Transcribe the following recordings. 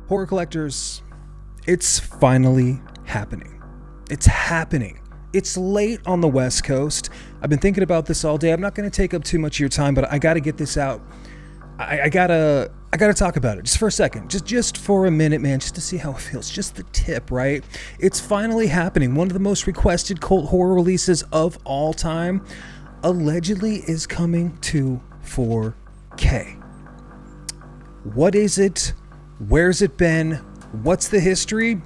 Horror collectors, it's finally happening. It's happening. It's late on the West Coast. I've been thinking about this all day. I'm not going to take up too much of your time, but I got to get this out. I gotta talk about it just for a second, just for a minute, man, just to see how it feels. Just the tip, right? It's finally happening. One of the most requested cult horror releases of all time allegedly is coming to 4K. What is it? Where's it been? What's the history?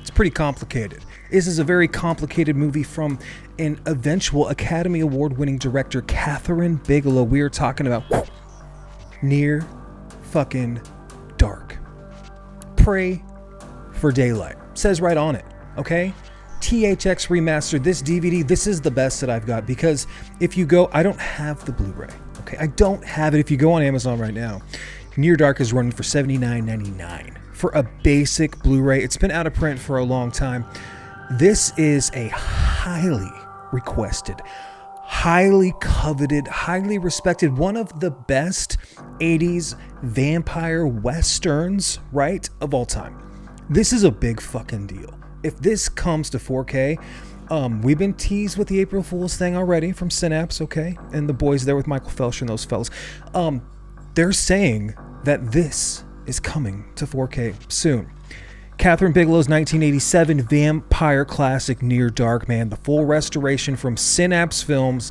It's pretty complicated. This is a very complicated movie from an eventual Academy Award-winning director, Kathryn Bigelow. We are talking about Near fucking Dark. Pray for Daylight. Says right on it, okay? THX remastered, this DVD, this is the best that I've got, because if you go, I don't have the Blu-ray, okay? I don't have it. If you go on Amazon right now, Near Dark is running for $79.99 for a basic Blu-ray. It's been out of print for a long time. This is a highly requested, highly coveted, highly respected, one of the best 80s vampire westerns, right, of all time. This is a big fucking deal. If this comes to 4K, we've been teased with the April Fool's thing already from Synapse, okay? And the boys there with Michael Felcher and those fellas. They're saying that this is coming to 4K soon. Kathryn Bigelow's 1987 vampire classic Near Dark, man. The full restoration from Synapse Films.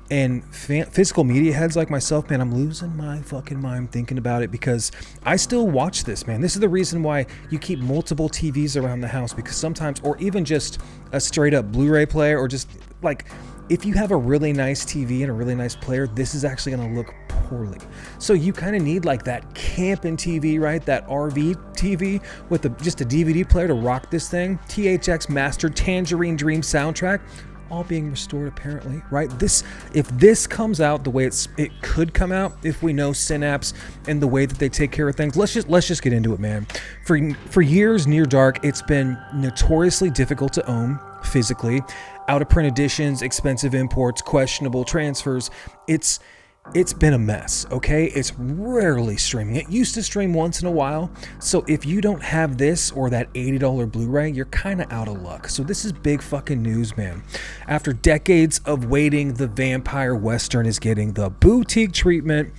And physical media heads like myself, man, I'm losing my fucking mind thinking about it, because I still watch this, man. This is the reason why you keep multiple TVs around the house, because sometimes, or even just a straight up Blu-ray player, or just like, if you have a really nice TV and a really nice player, this is actually going to look poorly. So you kind of need like that camping TV, right? That RV TV with just a DVD player to rock this thing. THX mastered Tangerine Dream soundtrack, all being restored apparently, right? If this comes out the way it could come out, if we know Synapse and the way that they take care of things, let's just get into it, man. For years, Near Dark, it's been notoriously difficult to own physically. Out of print editions, expensive imports, questionable transfers. It's been a mess, okay? It's rarely streaming. It used to stream once in a while. So if you don't have this or that $80 Blu-ray, you're kind of out of luck. So this is big fucking news, man. After decades of waiting, the vampire western is getting the boutique treatment.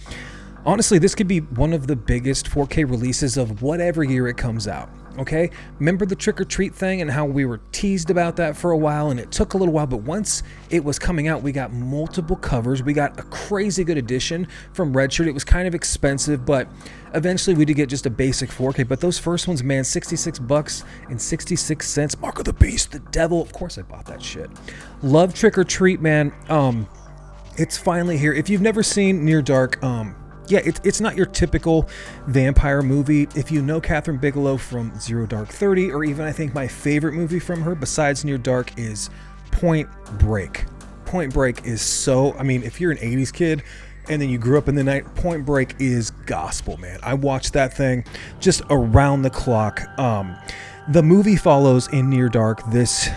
Honestly, this could be one of the biggest 4K releases of whatever year it comes out. Okay, remember the trick or treat thing and how we were teased about that for a while, and it took a little while, but once it was coming out, we got multiple covers. We got a crazy good edition from Redshirt. It was kind of expensive, but eventually we did get just a basic 4K. But those first ones, man, $66 and 66 cents. Mark of the Beast, the Devil. Of course I bought that shit. Love Trick or Treat, man. It's finally here. If you've never seen Near Dark, yeah, it's not your typical vampire movie. If you know Kathryn Bigelow from Zero Dark 30, or even I think my favorite movie from her besides Near Dark is Point Break. Point Break is so, I mean, if you're an 80s kid and then you grew up in the night, Point Break is gospel, man. I watched that thing just around the clock. The movie follows in Near Dark this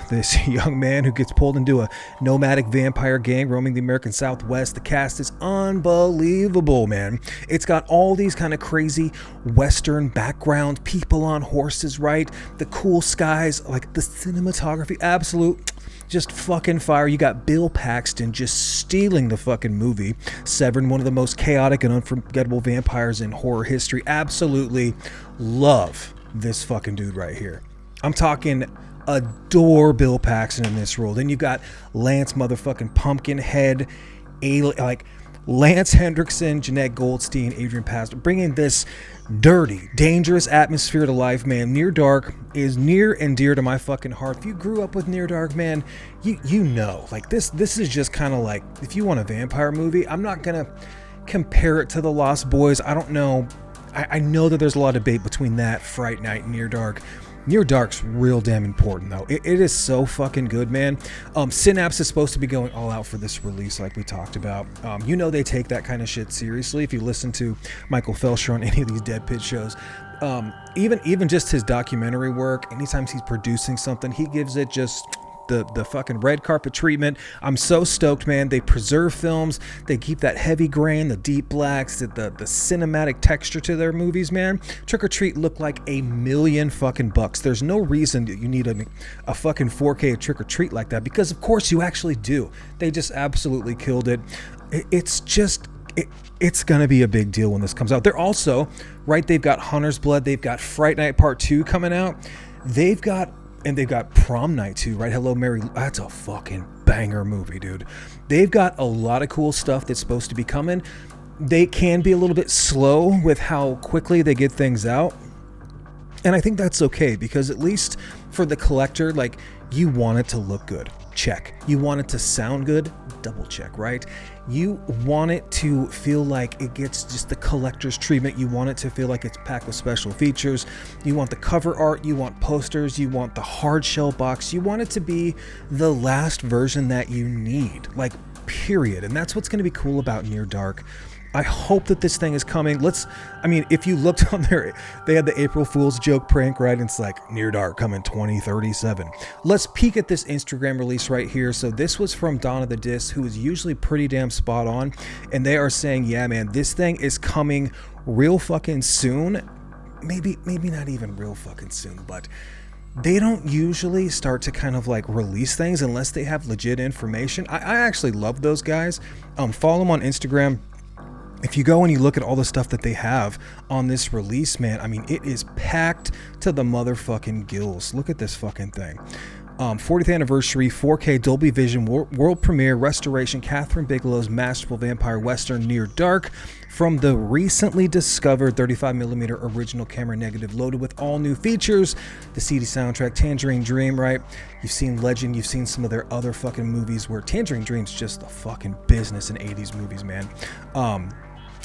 young man who gets pulled into a nomadic vampire gang roaming the American Southwest. The cast is unbelievable, man. It's got all these kind of crazy Western background, people on horses, right? The cool skies, like the cinematography, absolute just fucking fire. You got Bill Paxton just stealing the fucking movie. Severn, one of the most chaotic and unforgettable vampires in horror history. Absolutely love this fucking dude right here. I'm talking adore Bill Paxton in this role. Then you've got Lance motherfucking Pumpkinhead, like Lance Hendrickson, Jeanette Goldstein, Adrian Pastor, bringing this dirty, dangerous atmosphere to life, man. Near Dark is near and dear to my fucking heart. If you grew up with Near Dark, man, you know, like this is just kind of like, if you want a vampire movie, I'm not gonna compare it to The Lost Boys. I don't know. I know that there's a lot of debate between that, Fright Night, and Near Dark. Near Dark's real damn important, though. It is so fucking good, man. Synapse is supposed to be going all out for this release, like we talked about. You know they take that kind of shit seriously. If you listen to Michael Felcher on any of these Dead Pit shows, even just his documentary work, anytime he's producing something, he gives it just the fucking red carpet treatment. I'm so stoked, man. They preserve films. They keep that heavy grain, the deep blacks, the cinematic texture to their movies, man. Trick or Treat looked like a million fucking bucks. There's no reason that you need a fucking 4K Trick or Treat like that, because of course you actually do. They just absolutely killed it. It's gonna be a big deal when this comes out. They're also, right, they've got Hunter's Blood, they've got Fright Night Part 2 coming out. They've got Prom Night 2, right? Hello Mary, that's a fucking banger movie, dude. They've got a lot of cool stuff that's supposed to be coming. They can be a little bit slow with how quickly they get things out. And I think that's okay, because at least for the collector, like, you want it to look good. Check. You want it to sound good? Double check, right? You want it to feel like it gets just the collector's treatment. You want it to feel like it's packed with special features. You want the cover art, you want posters, you want the hard shell box. You want it to be the last version that you need, like, period. And that's what's going to be cool about Near Dark. I hope that this thing is coming. If you looked on there, they had the April Fool's joke prank, right? And it's like, Near Dark coming 2037. Let's peek at this Instagram release right here. So this was from Dawn of the Disc, who is usually pretty damn spot on. And they are saying, yeah, man, this thing is coming real fucking soon. Maybe not even real fucking soon, but they don't usually start to kind of like release things unless they have legit information. I actually love those guys. Follow them on Instagram. If you go and you look at all the stuff that they have on this release, man, I mean, it is packed to the motherfucking gills. Look at this fucking thing. 40th anniversary, 4K Dolby Vision, world premiere, restoration, Kathryn Bigelow's masterful vampire western Near Dark, from the recently discovered 35mm original camera negative, loaded with all new features, the CD soundtrack, Tangerine Dream, right? You've seen Legend, you've seen some of their other fucking movies where Tangerine Dream's just a fucking business in 80s movies, man.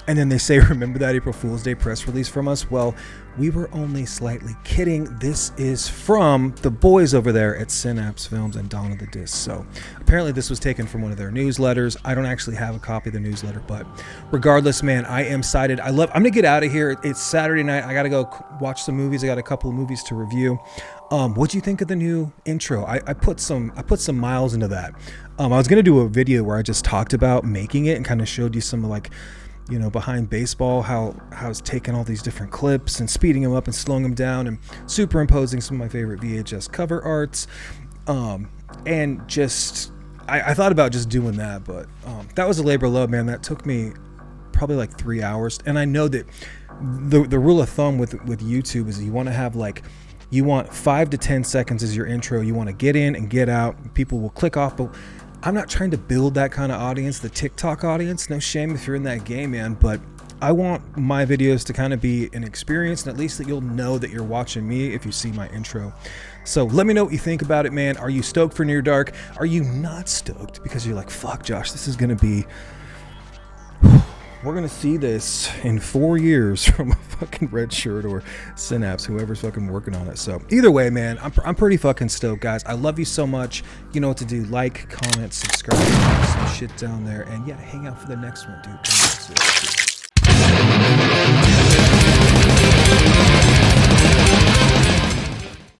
And then they say, remember that April Fool's Day press release from us? Well, we were only slightly kidding. This is from the boys over there at Synapse Films and Dawn of the Disc. So apparently this was taken from one of their newsletters. I don't actually have a copy of the newsletter, but regardless, man, I am excited. I'm going to get out of here. It's Saturday night. I got to go watch some movies. I got a couple of movies to review. What'd you think of the new intro? I put some miles into that. I was going to do a video where I just talked about making it and kind of showed you some, like, you know, behind baseball, how it's taking all these different clips and speeding them up and slowing them down and superimposing some of my favorite VHS cover arts. And just, I thought about just doing that, but that was a labor of love, man. That took me probably like 3 hours. And I know that the rule of thumb with YouTube is you want to have you want 5 to 10 seconds as your intro. You want to get in and get out. People will click off, but I'm not trying to build that kind of audience, the TikTok audience. No shame if you're in that game, man, but I want my videos to kind of be an experience, and at least that you'll know that you're watching me if you see my intro. So let me know what you think about it, man. Are you stoked for Near Dark? Are you not stoked because you're like, fuck, Josh, this is going to be... We're going to see this in 4 years from a fucking Red Shirt or Synapse, whoever's fucking working on it. So either way, man, I'm pretty fucking stoked, guys. I love you so much. You know what to do. Like, comment, subscribe, some shit down there. And yeah, hang out for the next one, dude.